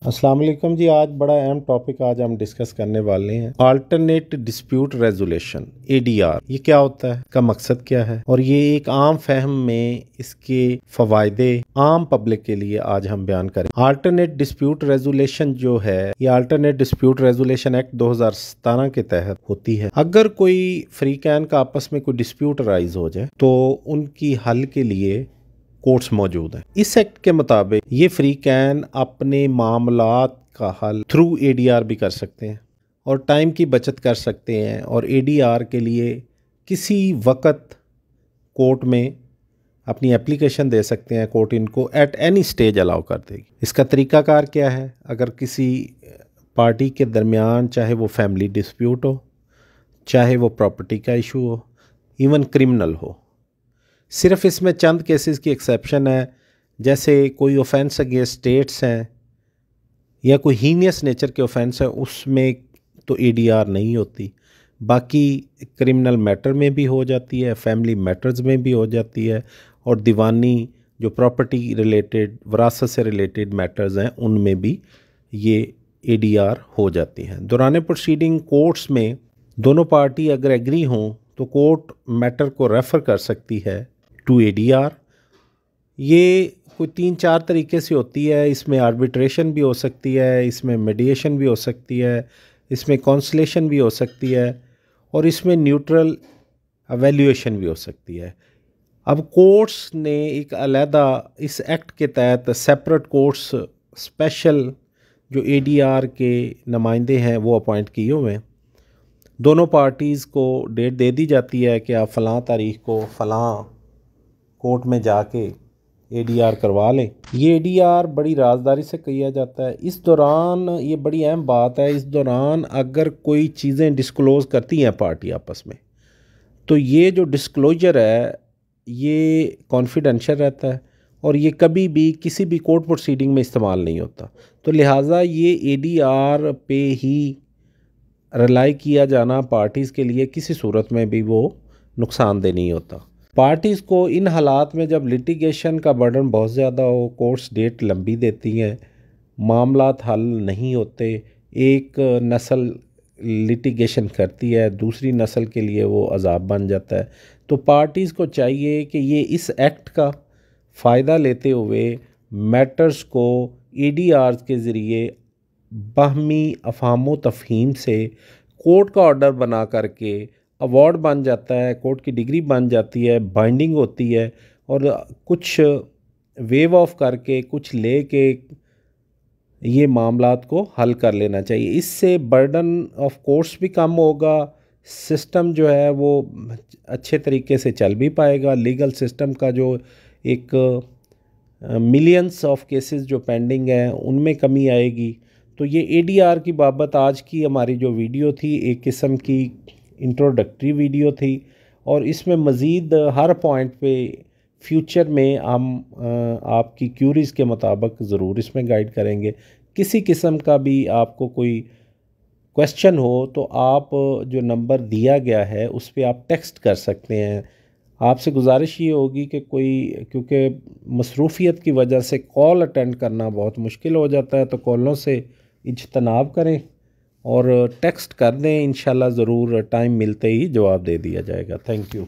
अस्सलाम वालेकुम जी। आज बड़ा अहम टॉपिक आज हम डिस्कस करने वाले हैं, अल्टरनेट डिस्प्यूट रेजोल्यूशन ADR। ये क्या होता है, इसका मकसद क्या है, और ये एक आम फहम में इसके फ़वायदे आम पब्लिक के लिए आज हम बयान करें। अल्टरनेट डिस्प्यूट रेजोल्यूशन जो है, ये अल्टरनेट डिस्प्यूट रेजोल्यूशन एक्ट 2017 के तहत होती है। अगर कोई फ्रीकैन का आपस में कोई डिस्प्यूट राइज हो जाए तो उनकी हल के लिए कोर्ट्स मौजूद हैं। इस एक्ट के मुताबिक ये फ्रीकैन अपने मामलात का हल थ्रू ADR भी कर सकते हैं और टाइम की बचत कर सकते हैं, और ADR के लिए किसी वक्त कोर्ट में अपनी एप्लीकेशन दे सकते हैं। कोर्ट इनको एट एनी स्टेज अलाउ कर देगी। इसका तरीकाकार क्या है? अगर किसी पार्टी के दरमियान, चाहे वो फैमिली डिस्प्यूट हो, चाहे वो प्रॉपर्टी का इशू हो, इवन क्रिमिनल हो, सिर्फ इसमें चंद केसेस की एक्सेप्शन है, जैसे कोई ऑफेंस अगेंस्ट स्टेट्स हैं या कोई हीनियस नेचर के ऑफेंस है, उसमें तो ADR नहीं होती। बाकी क्रिमिनल मैटर में भी हो जाती है, फैमिली मैटर्स में भी हो जाती है, और दीवानी जो प्रॉपर्टी रिलेटेड, विरासत से रिलेटेड मैटर्स हैं, उनमें भी ये ADR हो जाती हैं। दौरान प्रोसीडिंग कोर्ट्स में दोनों पार्टी अगर एग्री हों तो कोर्ट मैटर को रेफ़र कर सकती है टू ADR। ये कोई 3-4 तरीके से होती है। इसमें आर्बिट्रेशन भी हो सकती है, इसमें मीडिएशन भी हो सकती है, इसमें कॉन्सलेशन भी हो सकती है, और इसमें न्यूट्रल एवेल्यूएशन भी हो सकती है। अब कोर्ट्स ने एक अलहदा इस एक्ट के तहत सेपरेट कोर्ट्स स्पेशल जो ADR के नुमाइंदे हैं वो अपॉइंट किए हुए हैं। दोनों पार्टीज़ को डेट दे दी जाती है कि आप फ़लाँ तारीख को फ़लाँ कोर्ट में जाके ADR करवा लें। ये ADR बड़ी राजदारी से किया जाता है। इस दौरान ये बड़ी अहम बात है, इस दौरान अगर कोई चीज़ें डिस्क्लोज़ करती हैं पार्टी आपस में, तो ये जो डिस्क्लोजर है ये कॉन्फिडेंशियल रहता है और ये कभी भी किसी भी कोर्ट प्रोसीडिंग में इस्तेमाल नहीं होता। तो लिहाजा ये ADR पे ही रिलाई किया जाना पार्टीज़ के लिए किसी सूरत में भी वो नुकसानदेह नहीं होता। पार्टीज़ को इन हालात में जब लिटिगेशन का बर्डन बहुत ज़्यादा हो, कोर्ट्स डेट लंबी देती हैं, मामलात हल नहीं होते, एक नस्ल लिटिगेशन करती है, दूसरी नस्ल के लिए वो अजाब बन जाता है, तो पार्टीज़ को चाहिए कि ये इस एक्ट का फ़ायदा लेते हुए मैटर्स को ADR के ज़रिए बाहमी अफ़हाम व तफ़हीम से कोर्ट का ऑर्डर बना करके अवार्ड बन जाता है, कोर्ट की डिग्री बन जाती है, बाइंडिंग होती है, और कुछ वेव ऑफ करके, कुछ ले के ये मामलात को हल कर लेना चाहिए। इससे बर्डन ऑफ कोर्ट्स भी कम होगा, सिस्टम जो है वो अच्छे तरीके से चल भी पाएगा। लीगल सिस्टम का जो एक मिलियंस ऑफ केसेस जो पेंडिंग हैं उनमें कमी आएगी। तो ये ADR की बाबत आज की हमारी जो वीडियो थी, एक किस्म की इंट्रोडक्टरी वीडियो थी, और इसमें मज़ीद हर पॉइंट पे फ्यूचर में हम आपकी क्यूरीज़ के मुताबिक ज़रूर इसमें गाइड करेंगे। किसी किस्म का भी आपको कोई क्वेश्चन हो तो आप जो नंबर दिया गया है उस पर आप टेक्स्ट कर सकते हैं। आपसे गुजारिश ये होगी कि क्योंकि मसरूफ़ियत की वजह से कॉल अटेंड करना बहुत मुश्किल हो जाता है, तो कॉलों से इज्तनाब करें और टेक्स्ट कर दें। इंशाल्लाह ज़रूर टाइम मिलते ही जवाब दे दिया जाएगा। Thank you.